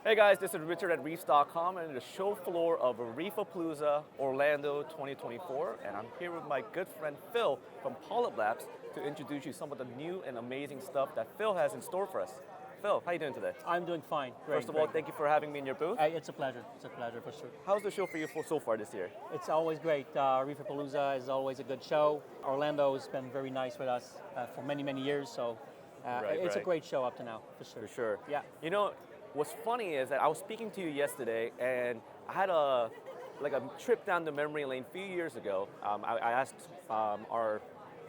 Hey guys, this is Richard at reefs.com and the show floor of reefa Orlando 2024, and I'm here with my good friend Phil from Polyp Labs to introduce you some of the new and amazing stuff that Phil has in store for us. Phil, how are you doing today? I'm doing fine. Great. First of all, thank you for having me in your booth. It's a pleasure. It's a pleasure for sure. How's the show for you so far this year? It's always great. reefa is always a good show. Orlando has been very nice with us for many, many years, so it's a great show up to now, for sure. For sure. Yeah. You know, what's funny is that I was speaking to you yesterday, and I had a trip down the memory lane a few years ago. I asked our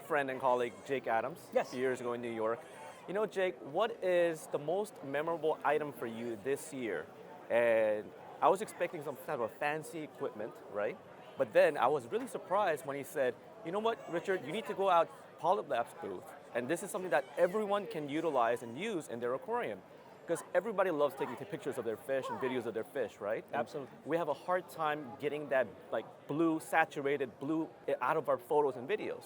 friend and colleague Jake Adams a few years ago in New York. You know, Jake, what is the most memorable item for you this year? And I was expecting some kind of fancy equipment, right? But then I was really surprised when he said, you know what, Richard, you need to go out Polyp Lab's booth, and this is something that everyone can utilize and use in their aquarium. Because everybody loves taking pictures of their fish and videos of their fish, right? Absolutely. And we have a hard time getting that blue, saturated blue out of our photos and videos.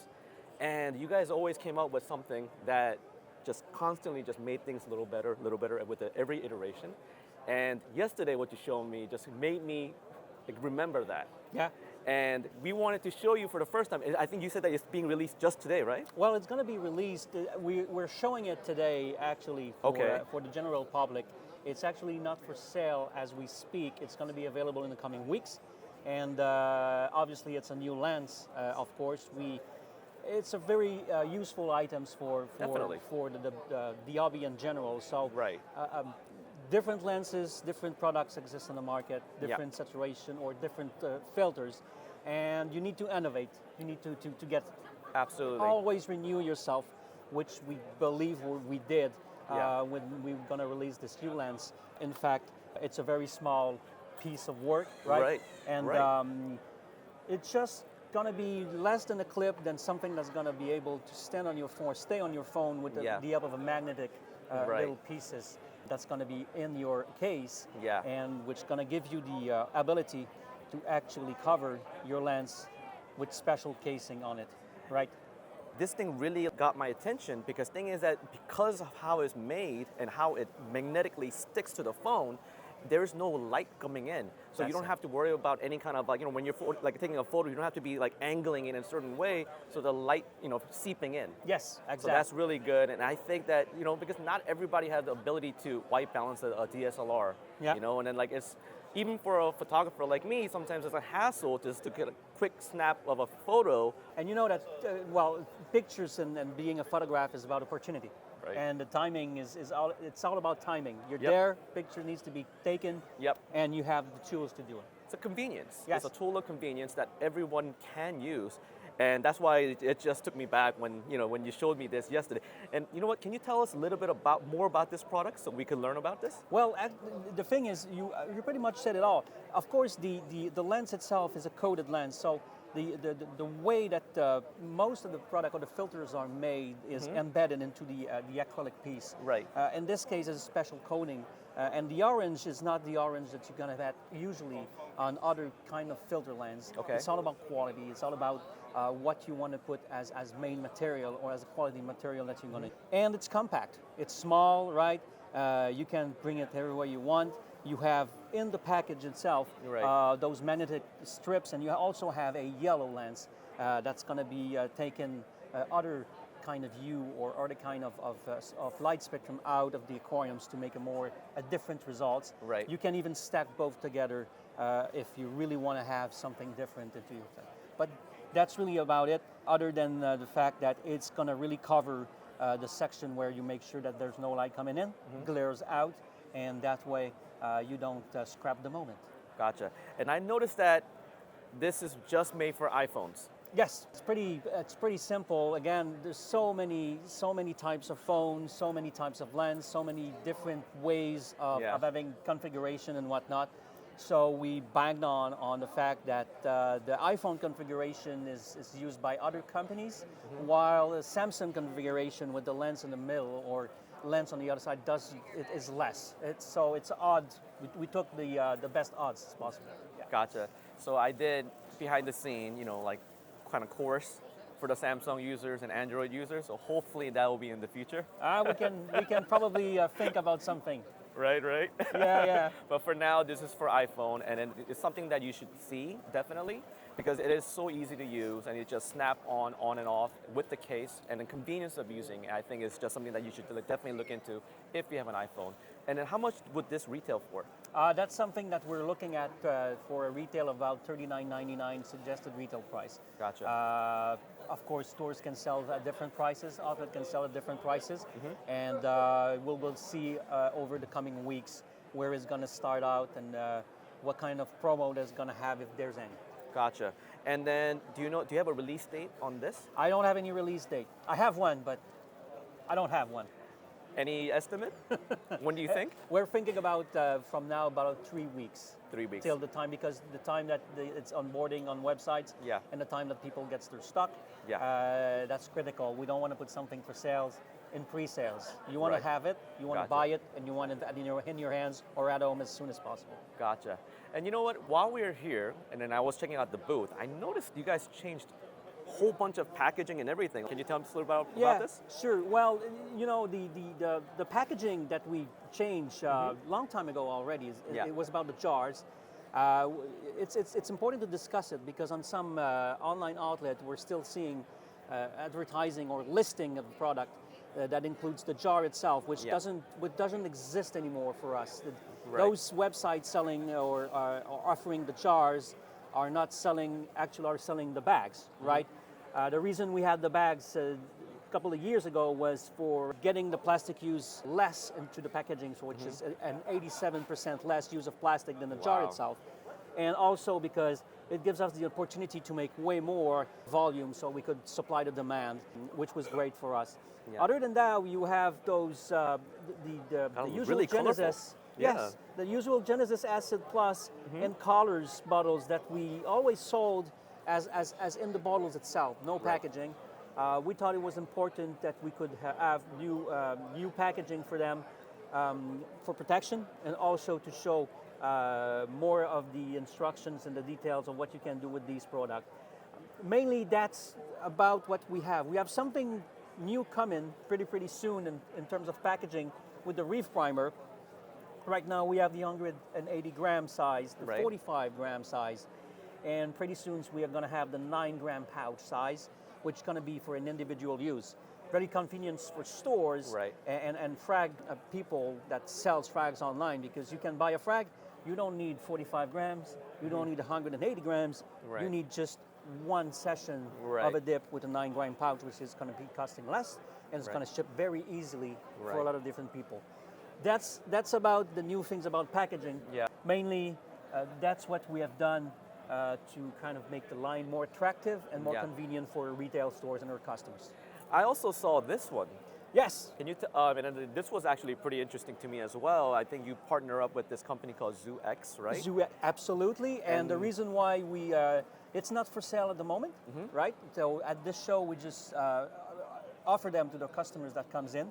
And you guys always came up with something that just constantly just made things a little better with every iteration. And yesterday what you showed me just made me remember that. Yeah. And we wanted to show you for the first time. I think you said that it's being released just today, right? Well, it's going to be released. We're showing it today, actually, for the general public. It's actually not for sale as we speak. It's going to be available in the coming weeks. And obviously, it's a new lens, of course. It's a very useful items for the hobby in general. So different lenses, different products exist in the market, different saturation or different filters, and you need to innovate. You need to get always renew yourself, which we believe we did when we were going to release this new lens. In fact, it's a very small piece of work, right? And it's just going to be less than a clip than something that's going to be able to stay on your phone with the help of a magnetic little pieces that's going to be in your case, and which going to give you the ability to actually cover your lens with special casing on it, right? This thing really got my attention because thing is that because of how it's made and how it magnetically sticks to the phone, there's no light coming in. So you don't have to worry about any kind of when you're taking a photo, you don't have to be angling it in a certain way so the light, seeping in. Yes, exactly. So that's really good. And I think that, because not everybody has the ability to white balance a DSLR, and then it's, even for a photographer like me, sometimes it's a hassle just to get a quick snap of a photo. And you know that, pictures and being a photograph is about opportunity. Right. And the timing it's all about timing. You're there, picture needs to be taken, and you have the tools to do it. It's a convenience. Yes. It's a tool of convenience that everyone can use. And that's why it just took me back when you showed me this yesterday. And you know what? Can you tell us a little bit more about this product so we can learn about this? Well, the thing is, you pretty much said it all. Of course, the lens itself is a coated lens, so the way that most of the product or the filters are made is embedded into the acrylic piece. Right. In this case, it's a special coating, and the orange is not the orange that you're gonna have usually on other kind of filter lens. Okay. It's all about quality. It's all about what you want to put as main material or as a quality material that you're gonna. And it's compact. It's small, right? You can bring it everywhere you want. You have in the package itself those magnetic strips, and you also have a yellow lens that's going to be taking other kind of view or other kind of light spectrum out of the aquariums to make a different results. Right. You can even stack both together if you really want to have something different into your thing. But that's really about it, other than the fact that it's going to really cover the section where you make sure that there's no light coming in, glares out, and that way you don't scrap the moment. Gotcha. And I noticed that this is just made for iPhones. Yes, it's pretty simple. Again, there's so many types of phones, so many types of lens, so many different ways of having configuration and whatnot. So we banged on the fact that the iPhone configuration is used by other companies, while the Samsung configuration with the lens in the middle or lens on the other side is less. It's odd. We took the best odds as possible. Yeah. Gotcha. So I did behind the scene, kind of course for the Samsung users and Android users. So hopefully that will be in the future. We can probably think about something. Right, right. Yeah, yeah. But for now, this is for iPhone, and then it's something that you should see, definitely, because it is so easy to use, and it just snap on and off with the case, and the convenience of using, I think is just something that you should definitely look into if you have an iPhone. And then how much would this retail for? That's something that we're looking at for a retail of about $39.99 suggested retail price. Gotcha. Of course, stores can sell at different prices, outlet can sell at different prices, and we'll see over the coming weeks where it's going to start out and what kind of promo it's going to have if there's any. Gotcha. And then, do you have a release date on this? I don't have any release date. I have one, but I don't have one. Any estimate? When do you think? We're thinking about from now about 3 weeks. 3 weeks. Till the time, because the time that it's onboarding on websites, Yeah. and the time that people gets their stock, Yeah. that's critical. We don't want to put something for sales in pre-sales. You want Right. to have it, you want Gotcha. to buy it, and you want it in your hands or at home as soon as possible. Gotcha. And you know what? While we were here, and then I was checking out the booth, I noticed you guys changed a whole bunch of packaging and everything. Can you tell me a little about this? Sure. Well, you know, the packaging that we changed long time ago already, Yeah. it was about the jars. It's important to discuss it because on some online outlet we're still seeing advertising or listing of the product that includes the jar itself, which doesn't exist anymore for us. Right. Those websites selling or offering the jars are not selling, actually are selling the bags, right? The reason we had the bags a couple of years ago was for getting the plastic use less into the packaging, so which is an 87% less use of plastic than the jar itself. And also because it gives us the opportunity to make way more volume so we could supply the demand, which was great for us. Yeah. Other than that, you have those, the usual really Genesis. colorful. Yes, Yeah. the usual Genesis Acid Plus and Colors bottles that we always sold as in the bottles itself, no packaging. We thought it was important that we could have new packaging for them for protection and also to show more of the instructions and the details of what you can do with these products. Mainly that's about what we have. We have something new coming pretty soon in terms of packaging with the Reef Primer. Right now we have the 180 gram size, the 45 gram size, and pretty soon we are going to have the 9 gram pouch size, which is going to be for an individual use. Very convenient for stores and frag people that sells frags online, because you can buy a frag, you don't need 45 grams, you don't need 180 grams, you need just one session of a dip with a 9 gram pouch, which is going to be costing less, and it's going to ship very easily for a lot of different people. That's about the new things about packaging. Yeah. Mainly, that's what we have done to kind of make the line more attractive and more convenient for retail stores and our customers. I also saw this one. Yes. Can you? And this was actually pretty interesting to me as well. I think you partner up with this company called ZooX, right? Absolutely. And the reason why it's not for sale at the moment, right? So at this show, we just offer them to the customers that comes in,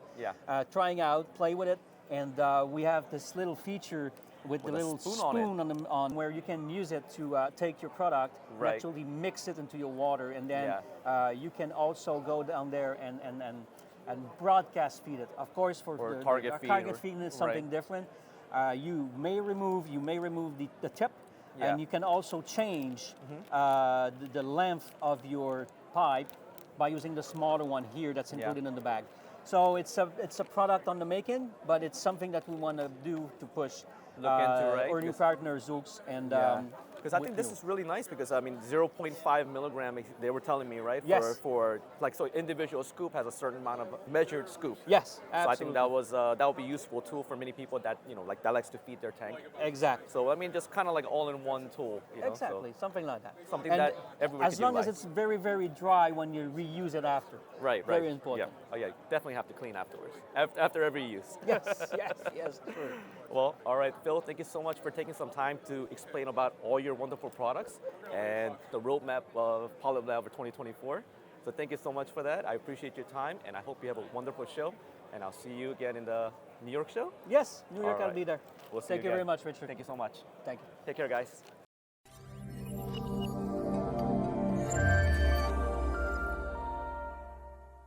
trying out, play with it. And we have this little feature with the little spoon on where you can use it to take your product and actually mix it into your water. And then you can also go down there and broadcast feed it. Of course, for target feeding is something different. You may remove the tip, and you can also change the length of your pipe by using the smaller one here that's included in the bag. So it's a product on the making, but it's something that we want to do to push our new partner ZooX and. Because I think this is really nice because, I mean, 0.5 milligram, they were telling me, right? Yes. For like, so individual scoop has a certain amount of measured scoop. Yes, absolutely. So I think that would be a useful tool for many people that, like that likes to feed their tank. Exactly. So, I mean, just kind of like all-in-one tool, Exactly, so something like that. Something that everybody as long as it's very, very dry when you reuse it after. Right. Very important. Yeah. Oh, yeah, definitely have to clean afterwards, after every use. Yes, true. Well, all right, Phil, thank you so much for taking some time to explain about all your wonderful products and the roadmap of Polyp Lab for 2024. So thank you so much for that. I appreciate your time, and I hope you have a wonderful show. And I'll see you again in the New York show. Yes, New York, All I'll be there. We'll see Thank you again. very much, Richard. Thank you so much. Thank you. Take care, guys.